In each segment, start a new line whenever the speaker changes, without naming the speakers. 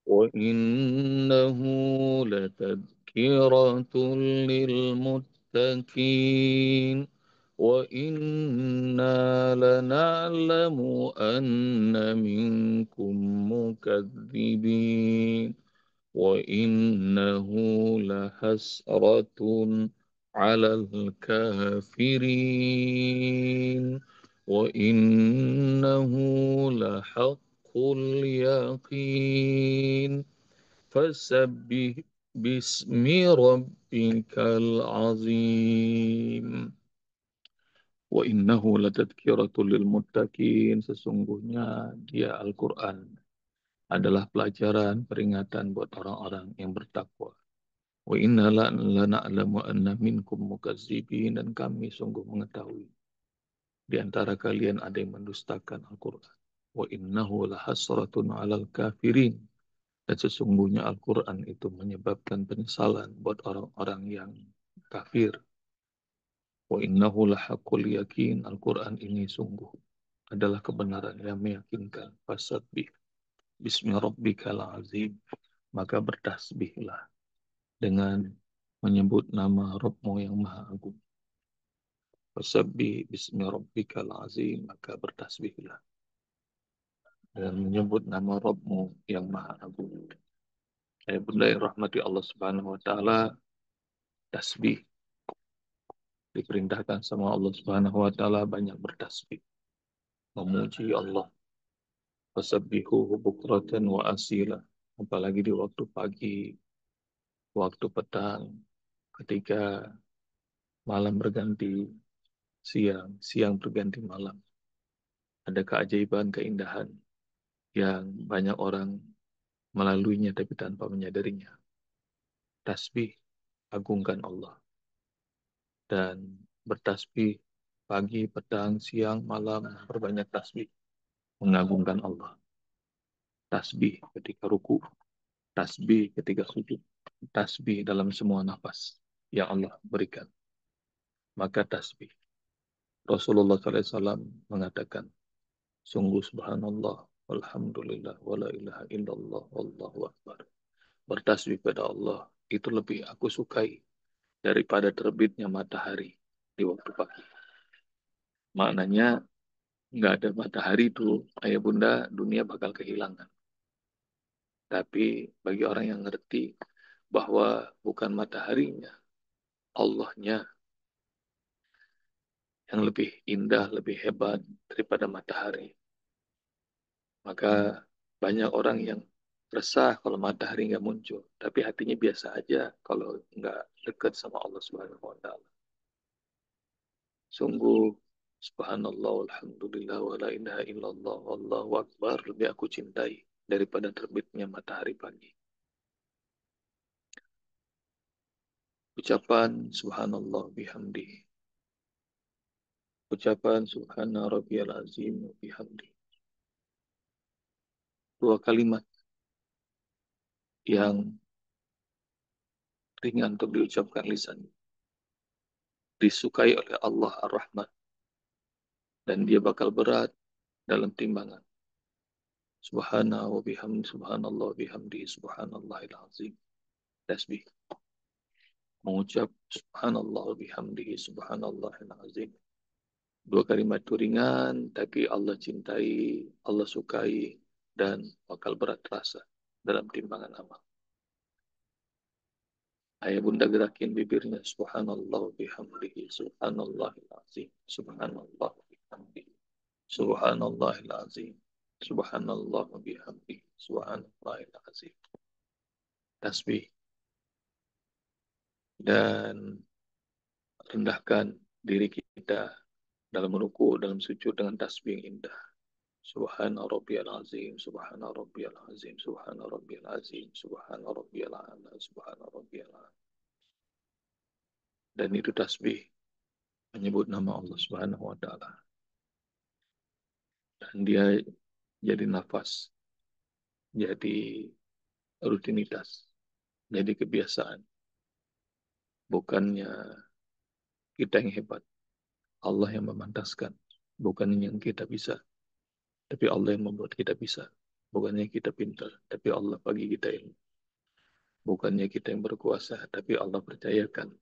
وإنه لتذكرة للمتقين وإنا لنعلم أن منكم مكذبين وإنه لحسرة على الكافرين وإنه لحق اليقين فسبح باسم ربك العظيم وإنه لتذكرة للمتقين sesungguhnya dia Al-Quran adalah pelajaran peringatan buat orang-orang yang bertakwa. Wa inna lana'lamu anna minkum mukazzibin dan kami sungguh mengetahui di antara kalian ada yang mendustakan Al-Quran. Wa innahu lahasratun 'alal kafirin dan sesungguhnya Al-Quran itu menyebabkan penyesalan buat orang-orang yang kafir. Wa innahu lahaqqul yakin Al-Quran ini sungguh adalah kebenaran yang meyakinkan. Fasabbih bismi rabbikal azim maka bertasbihlah dengan menyebut nama Rabbmu yang Maha Agung. Fasabbih bismi rabbikal azim maka bertasbihlah dengan menyebut nama Rabbmu yang Maha Agung. Bunda yang rahmati Allah Subhanahu wa taala, tasbih diperintahkan sama Allah Subhanahu wa taala banyak bertasbih, memuji Allah. Fasabbihuhu bukratan wa asila, apalagi di waktu pagi, waktu petang, ketika malam berganti siang, siang berganti malam. Ada keajaiban, keindahan yang banyak orang melaluinya tapi tanpa menyadarinya. Tasbih, agungkan Allah. Dan bertasbih pagi, petang, siang, malam, berbanyak tasbih. Mengagungkan Allah. Tasbih ketika ruku, tasbih ketika sujud, tasbih dalam semua nafas yang Allah berikan. Maka tasbih. Rasulullah SAW mengatakan, sungguh subhanallah, walhamdulillah, wala ilaha illallah, wallahu akbar. Bertasbih pada Allah itu lebih aku sukai daripada terbitnya matahari di waktu pagi. Maknanya nggak ada matahari itu, ayah bunda, dunia bakal kehilangan. Tapi bagi orang yang ngerti bahwa bukan mataharinya, Allahnya yang lebih indah, lebih hebat daripada matahari. Maka banyak orang yang resah kalau matahari nggak muncul. Tapi hatinya biasa aja kalau nggak dekat sama Allah Subhanahu wa Ta'ala. Sungguh, subhanallah, alhamdulillah, wa la ilaha illallah, wallahu akbar, lebih aku cintai daripada terbitnya matahari pagi. Ucapan subhanallah bihamdi. Ucapan subhana rabbiyal azim bihamdi. Dua kalimat yang ringan untuk diucapkan lisan. Disukai oleh Allah Ar-Rahman. Dan dia bakal berat dalam timbangan. Subhana wa bihamdi, subhanallah bihamdi, subhanallahil azim. Tasbih. Mengucap subhanallah wa bihamdi, subhanallahil azim. Dua kalimat itu ringan, tapi Allah cintai, Allah sukai, dan bakal berat rasa dalam timbangan amal. Ayah bunda gerakin bibirnya, subhanallah bihamdihi, subhanallahil azim, subhanallah bihamdihi, subhanallahil azim, subhanallah bihamdihi, subhanallahil azim. Tasbih. Dan rendahkan diri kita dalam ruku, dalam sujud dengan tasbih yang indah. Subhana rabbiyal azim, subhana rabbiyal azim, subhana rabbiyal azim, subhana rabbiyal a'la, subhana rabbiyal a'la. Dan itu tasbih menyebut nama Allah Subhanahu wa taala. Dan dia jadi nafas, jadi rutinitas, jadi kebiasaan. Bukannya kita yang hebat, Allah yang memantaskan. Bukan yang kita bisa, tapi Allah yang membuat kita bisa. Bukannya kita pintar, tapi Allah bagi kita ilmu. Bukannya kita yang berkuasa, tapi Allah percayakan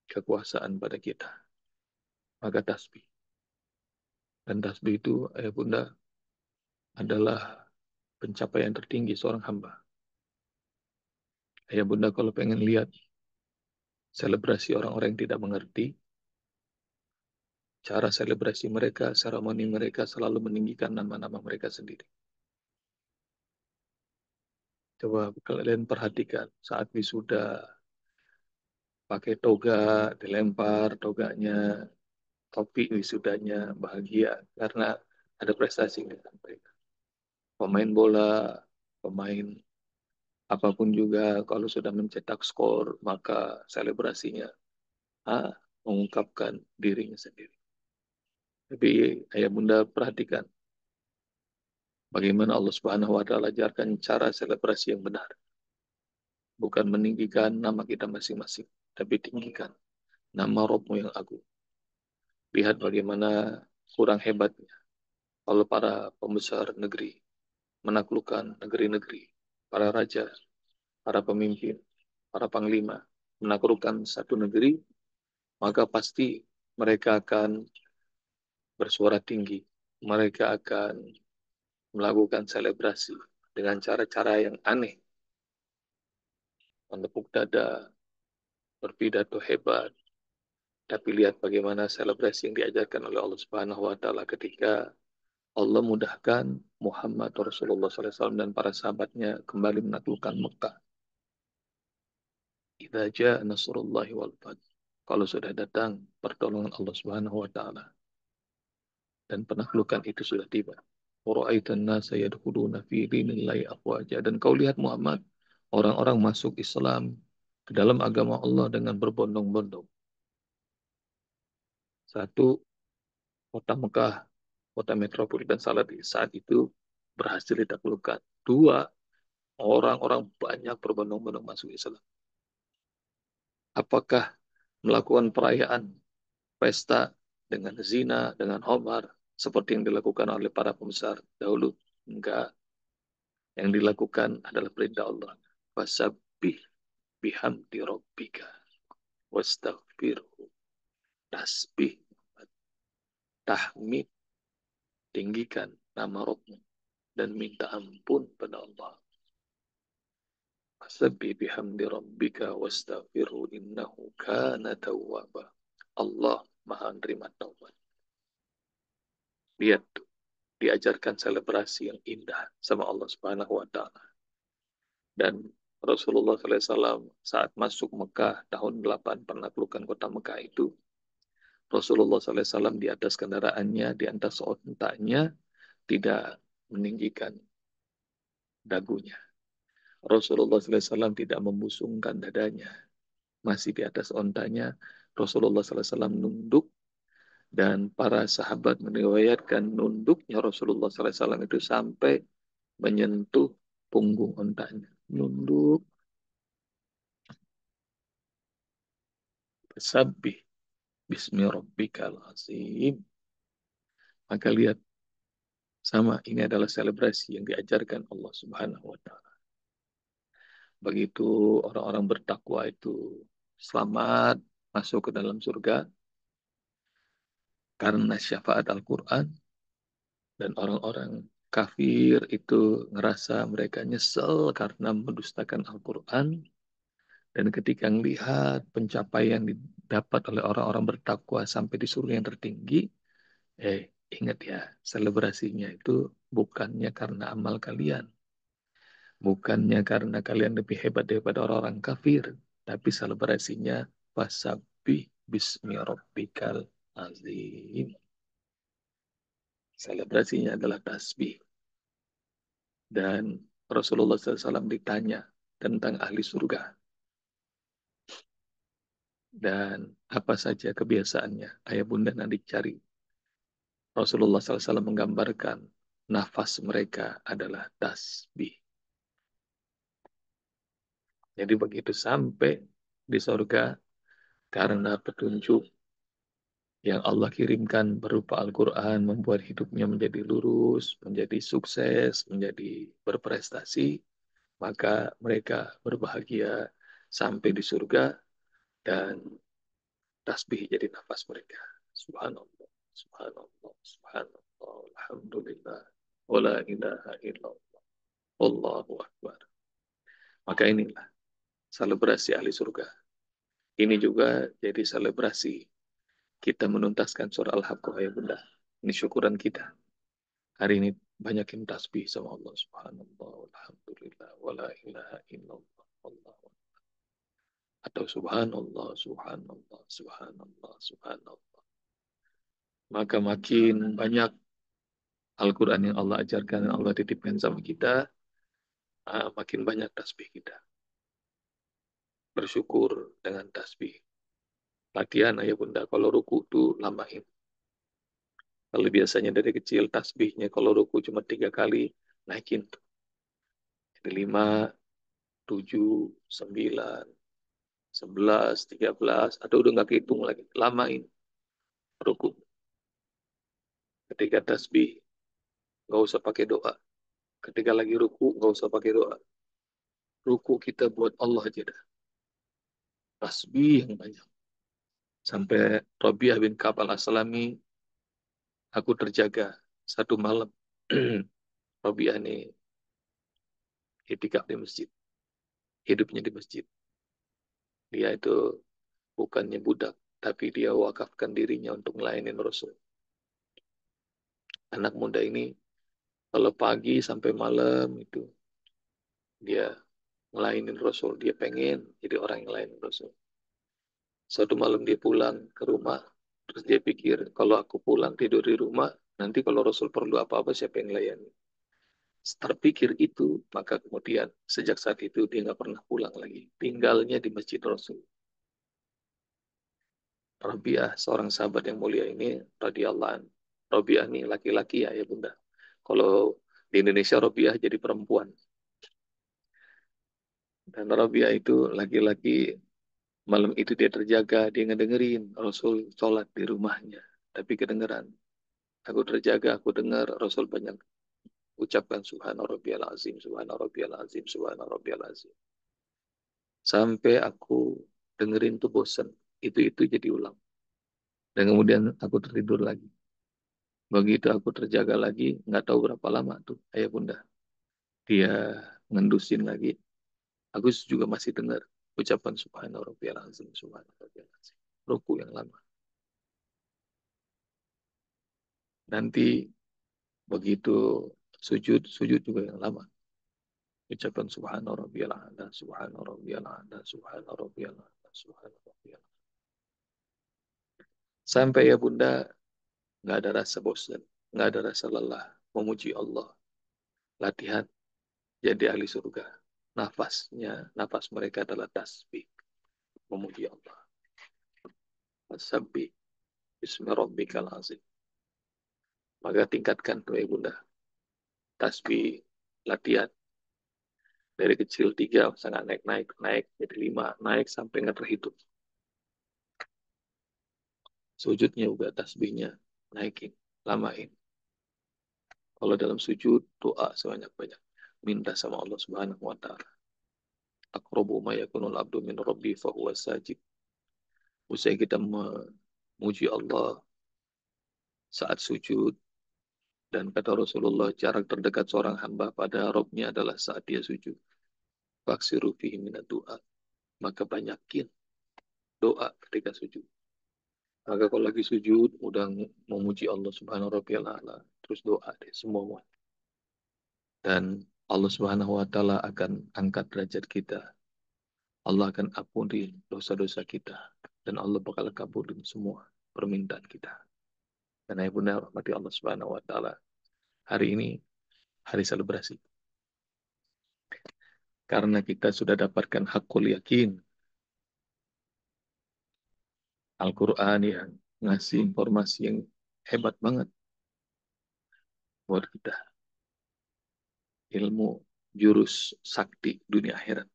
kekuasaan pada kita. Maka tasbih. Dan tasbih itu, ayah bunda, adalah pencapaian tertinggi seorang hamba. Ayah bunda kalau pengen lihat selebrasi orang-orang yang tidak mengerti, cara selebrasi mereka, seremoni mereka selalu meninggikan nama-nama mereka sendiri. Coba kalian perhatikan saat wisuda, pakai toga, dilempar toganya, topi wisudanya, bahagia karena ada prestasi yang disampaikan. Pemain bola, pemain apapun juga, kalau sudah mencetak skor, maka selebrasinya mengungkapkan dirinya sendiri. Tapi ayah bunda perhatikan bagaimana Allah Subhanahu wa taala ajarkan cara selebrasi yang benar. Bukan meninggikan nama kita masing-masing, tapi tinggikan nama Rabbmu yang agung. Lihat bagaimana kurang hebatnya kalau para pembesar negeri menaklukkan negeri-negeri, para raja, para pemimpin, para panglima menaklukkan satu negeri, maka pasti mereka akan bersuara tinggi. Mereka akan melakukan selebrasi dengan cara-cara yang aneh, menepuk dada, berpidato hebat. Tapi lihat bagaimana selebrasi yang diajarkan oleh Allah Subhanahu wa taala ketika Allah mudahkan Muhammad Rasulullah SAW dan para sahabatnya kembali menaklukkan Mekah. Idza jaa nasrullahi wal fath. Kalau sudah datang pertolongan Allah Subhanahu wa taala dan penaklukan itu sudah tiba. Wara'aitan nasa yadkhuluna fi dinillahi afwaja. Dan kau lihat Muhammad, orang-orang masuk Islam ke dalam agama Allah dengan berbondong-bondong. Satu, kota Mekah, kota metropolitan saat itu berhasil ditaklukkan. Dua, orang-orang banyak berbondong-bondong masuk Islam. Apakah melakukan perayaan pesta dengan zina, dengan homar, seperti yang dilakukan oleh para pembesar dahulu? Enggak. Yang dilakukan adalah perintah Allah. Fasabbih bihamdi rabbika wastaghfirhu. Tasbih, tahmid, tinggikan nama Rabbmu dan minta ampun pada Allah. Fasabbih bihamdi rabbika wastaghfirhu innahu kana tawwaba. Allah Maha menerima taubat. Lihat tuh, diajarkan selebrasi yang indah sama Allah Subhanahu wa taala. Dan Rasulullah SAW saat masuk Mekah tahun 8 penaklukan kota Mekah itu, Rasulullah SAW di atas kendaraannya, di atas ontaknya, tidak meninggikan dagunya. Rasulullah SAW tidak membusungkan dadanya. Masih di atas ontanya, Rasulullah SAW nunduk, dan para sahabat meriwayatkan nunduknya Rasulullah SAW itu sampai menyentuh punggung ontanya. Nunduk, bersabih, Bismi rabbikal azim. Maka lihat, sama, ini adalah selebrasi yang diajarkan Allah Subhanahu wa taala. Begitu orang-orang bertakwa itu selamat masuk ke dalam surga karena syafaat Al-Quran, dan orang-orang kafir itu ngerasa mereka nyesel karena mendustakan Al-Quran, dan ketika melihat pencapaian didapat oleh orang-orang bertakwa sampai di surga yang tertinggi, ingat ya, selebrasinya itu bukannya karena amal kalian, bukannya karena kalian lebih hebat daripada orang-orang kafir, tapi selebrasinya fasabbih bismi rabbikal azim. Selebrasinya adalah tasbih. Dan Rasulullah SAW ditanya tentang ahli surga dan apa saja kebiasaannya. Ayah bunda nanti cari. Rasulullah SAW menggambarkan nafas mereka adalah tasbih. Jadi begitu sampai di surga, karena petunjuk yang Allah kirimkan berupa Al-Quran membuat hidupnya menjadi lurus, menjadi sukses, menjadi berprestasi, maka mereka berbahagia sampai di surga dan tasbih jadi nafas mereka. Subhanallah, subhanallah, subhanallah, alhamdulillah, wala ilaha illallah, Allahu Akbar. Maka inilah selebrasi ahli surga. Ini juga jadi selebrasi kita menuntaskan surah Al-Haqqah ya bunda. Ini syukuran kita. Hari ini banyakin tasbih sama Allah subhanallah, alhamdulillah, wala ilaha illallah, Allah. Atau subhanallah, subhanallah, subhanallah, subhanallah. Maka makin banyak Al-Quran yang Allah ajarkan, yang Allah titipkan sama kita, makin banyak tasbih kita. Bersyukur dengan tasbih. Latihan ayah bunda, kalau ruku tuh lamain. Kalau biasanya dari kecil tasbihnya, kalau ruku cuma 3 kali, naikin tuh. Jadi 5, 7, 9, 11, 13, atau udah nggak kehitung lagi. Lamain ruku. Ketika tasbih, nggak usah pakai doa. Ketika lagi ruku, nggak usah pakai doa. Ruku kita buat Allah aja dah. Tasbih yang banyak. Sampai Rabi'ah bin Ka'ab al-Aslami, aku terjaga satu malam. Rabi'ah ini itikaf di masjid. Hidupnya di masjid. Dia itu bukannya budak, tapi dia wakafkan dirinya untuk melayani Rasul. Anak muda ini, kalau pagi sampai malam itu, dia melayani Rasul. Dia pengen jadi orang yang melayani Rasul. Suatu malam dia pulang ke rumah, terus dia pikir, kalau aku pulang tidur di rumah, nanti kalau Rasul perlu apa-apa, siapa yang layani? Terpikir itu, maka kemudian sejak saat itu dia nggak pernah pulang lagi. Tinggalnya di Masjid Rasul. Rabi'ah, seorang sahabat yang mulia ini, radhiyallahu anhu. Rabi'ah ini laki-laki ya bunda. Kalau di Indonesia Rabi'ah jadi perempuan. Dan Rabi'ah itu laki-laki, malam itu dia terjaga, dia ngedengerin Rasul sholat di rumahnya. Tapi kedengeran. Aku terjaga, aku dengar Rasul banyak ucapkan subhana rabbiyal azim, subhana rabbiyal azim, subhana rabbiyal azim. Sampai aku dengerin tuh bosan. Itu jadi ulang. Dan kemudian aku tertidur lagi. Begitu aku terjaga lagi, nggak tahu berapa lama tuh ayah bunda. Dia ngendusin lagi. Aku juga masih dengar ucapan subhana rabbiyal azim, subhana rabbiyal azim. Ruku yang lama. Nanti begitu sujud, sujud juga yang lama. Ucapan subhana rabbiyal a'la, subhana rabbiyal a'la, subhana rabbiyal a'la, subhana rabbiyal a'la. Sampai ya bunda, nggak ada rasa bosan, nggak ada rasa lelah memuji Allah. Latihan jadi ahli surga. Nafas mereka adalah tasbih, memuji Allah. Tasbih, bismi rabbikal azim. Maka tingkatkan tuh ya bunda. Tasbih, latihan. Dari kecil 3, sangat naik, jadi 5, naik sampai nggak terhitung. Sujudnya juga tasbihnya, naikin, lamain. Kalau dalam sujud, doa sebanyak-banyak. Minta sama Allah Subhanahu wa Ta'ala. Aqrabu ma yakunul abdu min rabbi fahuwa sajid. Usai kita memuji Allah saat sujud, dan kata Rasulullah, jarak terdekat seorang hamba pada Rabbnya adalah saat dia sujud. Faksiru fihi minat doa. Maka banyakin doa ketika sujud. Maka kalau lagi sujud, udah memuji Allah Subhanahu wa Ta'ala, terus doa deh semua. Dan Allah Subhanahu wa Ta'ala akan angkat derajat kita. Allah akan ampuni dosa-dosa kita. Dan Allah bakal kabulin semua permintaan kita. Dan ayah bunda rahmati Allah Subhanahu wa Ta'ala. Hari ini hari selebrasi. Karena kita sudah dapatkan hakul yakin. Al-Quran yang ngasih informasi yang hebat banget buat kita. Ilmu jurus sakti dunia akhirat.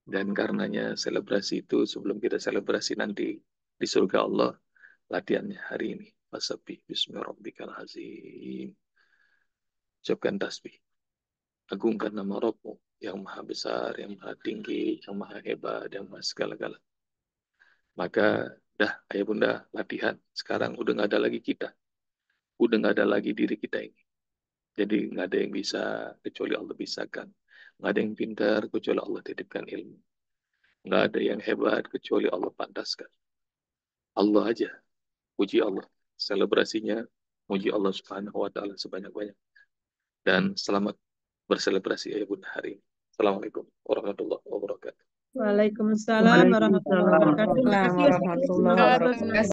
Dan karenanya selebrasi itu sebelum kita selebrasi nanti, di surga Allah. Latihannya hari ini. Fasabbih bismi rabbikal azim. Ucapkan tasbih. Agungkan nama Rabbmu yang maha besar, yang maha tinggi, yang maha hebat, yang maha segala-gala. Maka dah ayah bunda latihan. Sekarang udah nggak ada lagi kita. Udah nggak ada lagi diri kita ini. Jadi nggak ada yang bisa kecuali Allah bisakan. Nggak ada yang pintar kecuali Allah titipkan ilmu. Nggak ada yang hebat kecuali Allah pantaskan. Allah aja. Puji Allah. Selebrasinya puji Allah Subhanahu wa taala sebanyak-banyak. Dan selamat berselebrasi ya Bunda hari ini. Assalamualaikum warahmatullahi wabarakatuh.
Waalaikumsalam warahmatullahi
Waalaikumsalam
wabarakatuh. Makasih ya Ustaz.
warahmatullahi wabarakatuh.